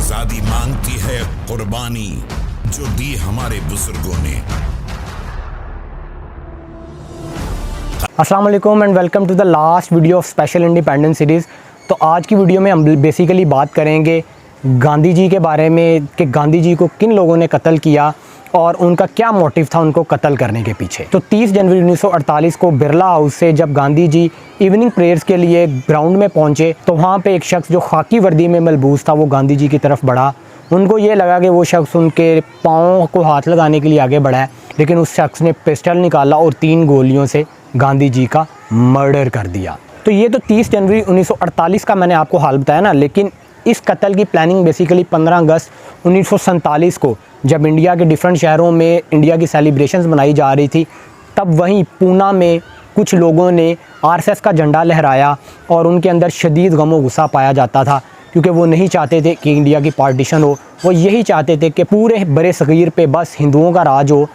आजादी मांगती है कुर्बानी जो दी हमारे बुजुर्गों ने। अस्सलाम वालेकुम and welcome to the last video of special independence series. तो आज की वीडियो में हम बेसिकली बात करेंगे गांधी जी के बारे में कि गांधी जी को किन लोगों ने कत्ल किया और उनका क्या मोटिव था उनको कत्ल करने के पीछे। तो 30 जनवरी 1948 को बिरला हाउस से जब गांधी जी इवनिंग प्रेयर्स के लिए ग्राउंड में पहुंचे तो वहां पे एक शख्स जो खाकी वर्दी में मलबूस था वो गांधी जी की तरफ बढ़ा। उनको ये लगा कि वो शख्स उनके पाँव को हाथ लगाने के लिए आगे बढ़ा है, लेकिन उस शख्स ने पिस्टल निकाला और 3 गोलियों से गांधी जी का मर्डर कर दिया। तो ये तो 30 जनवरी 1948 का मैंने आपको हाल बताया ना, लेकिन इस कत्ल की प्लानिंग बेसिकली 15 अगस्त 1947 को जब इंडिया के डिफरेंट शहरों में इंडिया की सेलिब्रेशंस मनाई जा रही थी, तब वहीं पूना में कुछ लोगों ने आरएसएस का झंडा लहराया और उनके अंदर शदीद गम गुस्सा पाया जाता था, क्योंकि वो नहीं चाहते थे कि इंडिया की पार्टीशन हो। वो यही चाहते थे कि पूरे बड़े सगीर पे बस हिंदुओं का राज हो।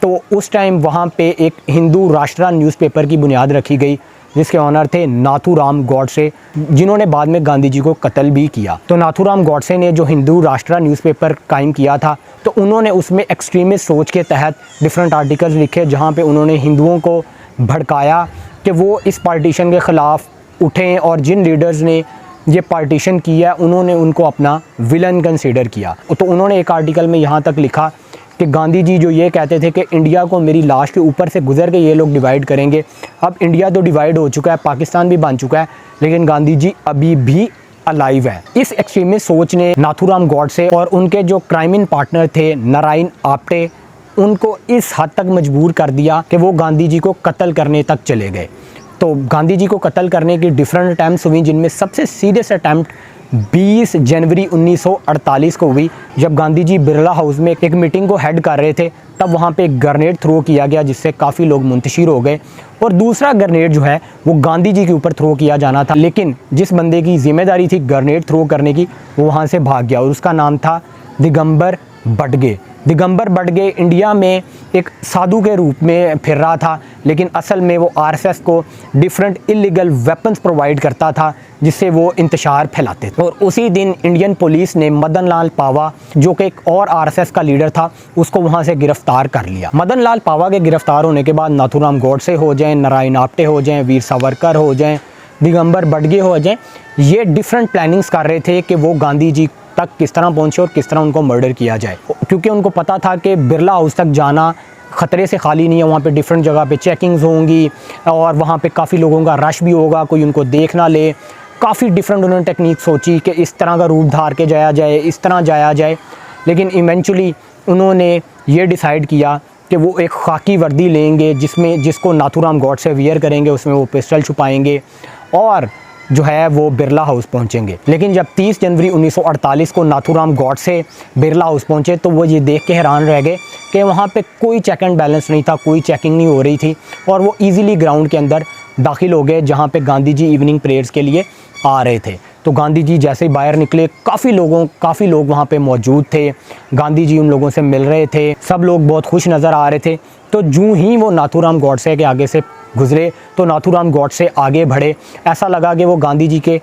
तो उस टाइम वहाँ पे एक हिंदू राष्ट्र न्यूज़पेपर की बुनियाद रखी गई जिसके ऑनर थे नाथूराम गॉडसे, जिन्होंने बाद में गांधी जी को कत्ल भी किया। तो नाथूराम गॉडसे ने जो हिंदू राष्ट्र न्यूज़पेपर कायम किया था, तो उन्होंने उसमें एक्सट्रीमिस्ट सोच के तहत डिफरेंट आर्टिकल्स लिखे जहाँ पे उन्होंने हिंदुओं को भड़काया कि वो इस पार्टीशन के ख़िलाफ़ उठें, और जिन लीडर्स ने ये पार्टीशन किया उन्होंने उनको अपना विलन कंसीडर किया। तो उन्होंने एक आर्टिकल में यहाँ तक लिखा कि गांधी जी जो ये कहते थे कि इंडिया को मेरी लाश के ऊपर से गुजर के ये लोग डिवाइड करेंगे। अब इंडिया तो डिवाइड हो चुका है, पाकिस्तान भी बन चुका है, लेकिन गांधी जी अभी भी अलाइव है। इस एक्सट्रीमिस्ट सोच ने नाथूराम गॉडसे और उनके जो क्राइमिन पार्टनर थे नारायण आप्टे, उनको इस हद तक मजबूर कर दिया कि वो गांधी जी को कत्ल करने तक चले गए। तो गांधी जी को कत्ल करने की डिफरेंट अटैम्प्ट्स हुई, जिनमें सबसे सीरियस अटैम्प्ट 20 जनवरी 1948 को हुई, जब गांधी जी बिरला हाउस में एक मीटिंग को हेड कर रहे थे। तब वहां पे एक ग्रेनेड थ्रो किया गया जिससे काफ़ी लोग मुंतशिर हो गए, और दूसरा ग्रेनेड जो है वो गांधी जी के ऊपर थ्रो किया जाना था, लेकिन जिस बंदे की जिम्मेदारी थी ग्रेनेड थ्रो करने की वो वहाँ से भाग गया और उसका नाम था दिगंबर बटगे। दिगंबर बटगे इंडिया में एक साधु के रूप में फिर रहा था, लेकिन असल में वो आरएसएस को डिफरेंट इलीगल वेपन्स प्रोवाइड करता था जिससे वो इंतशार फैलाते थे। और उसी दिन इंडियन पुलिस ने मदन लाल पावा, जो कि एक और आरएसएस का लीडर था, उसको वहाँ से गिरफ्तार कर लिया। मदन लाल पावा के गिरफ्तार होने के बाद नाथूराम गॉडसे हो जाएं, नारायण आप्टे हो जाएं, वीर सावरकर हो जाएं, दिगंबर बटगे हो जाएं, ये डिफरेंट प्लानिंग्स कर रहे थे कि वो गांधी जी तक किस तरह पहुंचे और किस तरह उनको मर्डर किया जाए, क्योंकि उनको पता था कि बिरला हाउस तक जाना ख़तरे से खाली नहीं है। वहाँ पे डिफरेंट जगह पे चेकिंग्स होंगी और वहाँ पे काफ़ी लोगों का रश भी होगा, कोई उनको देख ना ले। काफ़ी डिफरेंट उन्होंने टेक्निक सोची कि इस तरह का रूप धार के जाया जाए, इस तरह जाया जाए, लेकिन इवेंचुअली उन्होंने ये डिसाइड किया कि वो एक खाकी वर्दी लेंगे जिसको नाथूराम गॉडसे वियर करेंगे, उसमें वो पिस्टल छुपाएंगे और जो है वो बिरला हाउस पहुंचेंगे। लेकिन जब 30 जनवरी 1948 को नाथूराम गॉडसे बिरला हाउस पहुंचे तो वो ये देख के हैरान रह गए कि वहाँ पे कोई चेक एंड बैलेंस नहीं था, कोई चेकिंग नहीं हो रही थी, और वो इजीली ग्राउंड के अंदर दाखिल हो गए जहाँ पे गांधी जी इवनिंग प्रेयर्स के लिए आ रहे थे। तो गांधी जी जैसे ही बाहर निकले काफ़ी लोग वहाँ पे मौजूद थे। गांधी जी उन लोगों से मिल रहे थे, सब लोग बहुत खुश नज़र आ रहे थे। तो यूँ ही वो नाथूराम गॉडसे के आगे से गुजरे तो नाथूराम गॉडसे आगे बढ़े, ऐसा लगा कि वो गांधी जी के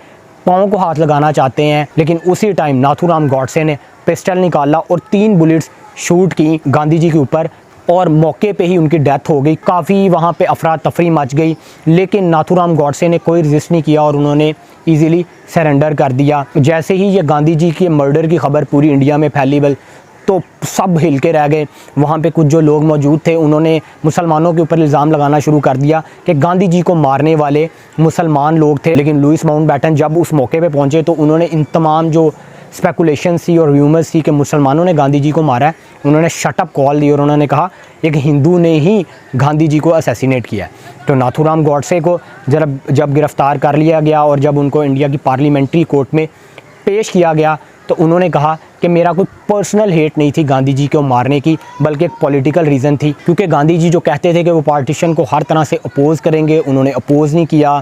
पाँव को हाथ लगाना चाहते हैं, लेकिन उसी टाइम नाथूराम गॉडसे ने पिस्टल निकाला और 3 बुलेट्स शूट की गांधी जी के ऊपर, और मौके पे ही उनकी डेथ हो गई। काफ़ी वहाँ पे अफरा तफरी मच गई, लेकिन नाथूराम गॉडसे ने कोई रेजिस्ट नहीं किया और उन्होंने ईज़िली सरेंडर कर दिया। जैसे ही ये गांधी जी के मर्डर की खबर पूरी इंडिया में फैली तो सब हिल के रह गए। वहाँ पे कुछ जो लोग मौजूद थे उन्होंने मुसलमानों के ऊपर इल्ज़ाम लगाना शुरू कर दिया कि गांधी जी को मारने वाले मुसलमान लोग थे। लेकिन लुइस माउंटबेटन जब उस मौके पे पहुँचे तो उन्होंने इन तमाम जो स्पेकुलेशन थी और र्यूमर्स थी कि मुसलमानों ने गांधी जी को मारा है, उन्होंने शटअप कॉल दी और उन्होंने कहा एक हिंदू ने ही गांधी जी को असैसिनेट किया है। तो नाथूराम गॉडसे को जब गिरफ़्तार कर लिया गया और जब उनको इंडिया की पार्लियामेंट्री कोर्ट में पेश किया गया तो उन्होंने कहा कि मेरा कोई पर्सनल हेट नहीं थी गांधी जी को मारने की, बल्कि एक पॉलिटिकल रीज़न थी, क्योंकि गांधी जी जो कहते थे कि वो पार्टीशन को हर तरह से अपोज़ करेंगे, उन्होंने अपोज़ नहीं किया।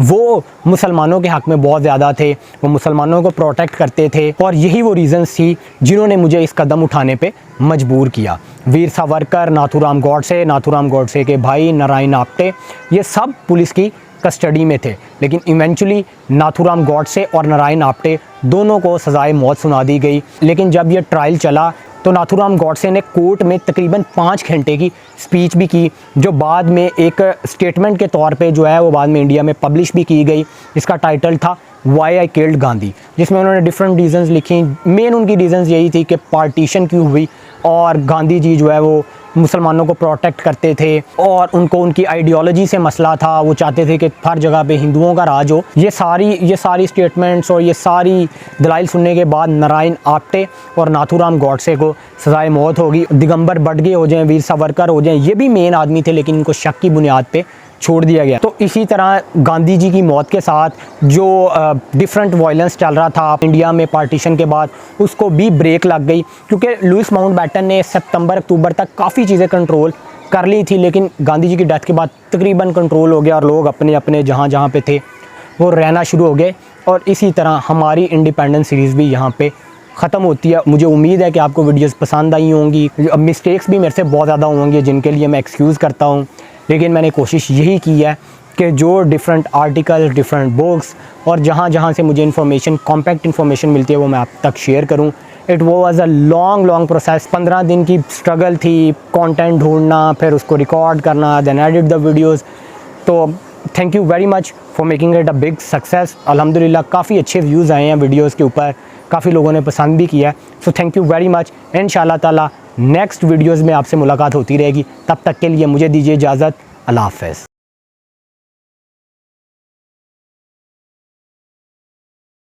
वो मुसलमानों के हक़ में बहुत ज़्यादा थे, वो मुसलमानों को प्रोटेक्ट करते थे, और यही वो रीज़न्स थी जिन्होंने मुझे इस कदम उठाने पर मजबूर किया। वीर सावरकर, नाथूराम गॉडसे के भाई नारायण आप्टे, ये सब पुलिस की कस्टडी में थे, लेकिन इवेंचुअली नाथूराम गॉडसे और नारायण आप्टे दोनों को सज़ाए मौत सुना दी गई। लेकिन जब ये ट्रायल चला तो नाथूराम गॉडसे ने कोर्ट में तकरीबन 5 घंटे की स्पीच भी की, जो बाद में एक स्टेटमेंट के तौर पे जो है वो बाद में इंडिया में पब्लिश भी की गई। इसका टाइटल था वाई आई किल्ड गांधी, जिसमें उन्होंने डिफरेंट रीज़न्स लिखी। मेन उनकी रीज़न्स यही थी कि पार्टीशन क्यों हुई और गांधी जी जो है वो मुसलमानों को प्रोटेक्ट करते थे और उनको उनकी आइडियोलॉजी से मसला था, वो चाहते थे कि हर जगह पे हिंदुओं का राज हो। ये सारी स्टेटमेंट्स और ये सारी दलाइल सुनने के बाद नारायण आप्टे और नाथूराम गॉडसे को सज़ाए मौत होगी। दिगंबर बड़गे हो जाएं, वीर सावरकर हो जाएं, ये भी मेन आदमी थे, लेकिन इनको शक की बुनियाद पे छोड़ दिया गया। तो इसी तरह गांधी जी की मौत के साथ जो डिफरेंट वायलेंस चल रहा था इंडिया में पार्टीशन के बाद, उसको भी ब्रेक लग गई, क्योंकि लुइस माउंटबेटन ने सितंबर अक्टूबर तक काफ़ी चीज़ें कंट्रोल कर ली थी, लेकिन गांधी जी की डेथ के बाद तकरीबन कंट्रोल हो गया और लोग अपने अपने जहाँ जहाँ पे थे वो रहना शुरू हो गए। और इसी तरह हमारी इंडिपेंडेंस सीरीज़ भी यहाँ पे ख़त्म होती है। मुझे उम्मीद है कि आपको वीडियोस पसंद आई होंगी। मिस्टेक्स भी मेरे से बहुत ज़्यादा होंगे जिनके लिए मैं एक्सक्यूज़ करता हूँ, लेकिन मैंने कोशिश यही की है कि जो डिफरेंट आर्टिकल, डिफरेंट बुक्स और जहाँ जहाँ से मुझे इन्फॉर्मेशन, कॉम्पैक्ट इन्फॉर्मेशन मिलती है वो मैं आप तक शेयर करूँ। It was a long process, 15 दिन की स्ट्रगल थी, कंटेंट ढूंढना, फिर उसको रिकॉर्ड करना, देन एडिट द वीडियोज़। तो thank you very much for making it a big success. अल्हम्दुलिल्लाह काफ़ी अच्छे व्यूज़ आए हैं वीडियोज़ के ऊपर, काफ़ी लोगों ने पसंद भी किया है। So thank you very much. इंशाअल्लाह ताला नेक्स्ट वीडियोज़ में आपसे मुलाकात होती रहेगी। तब तक के लिए मुझे दीजिए इजाज़त। अल्लाह हाफ़िज़।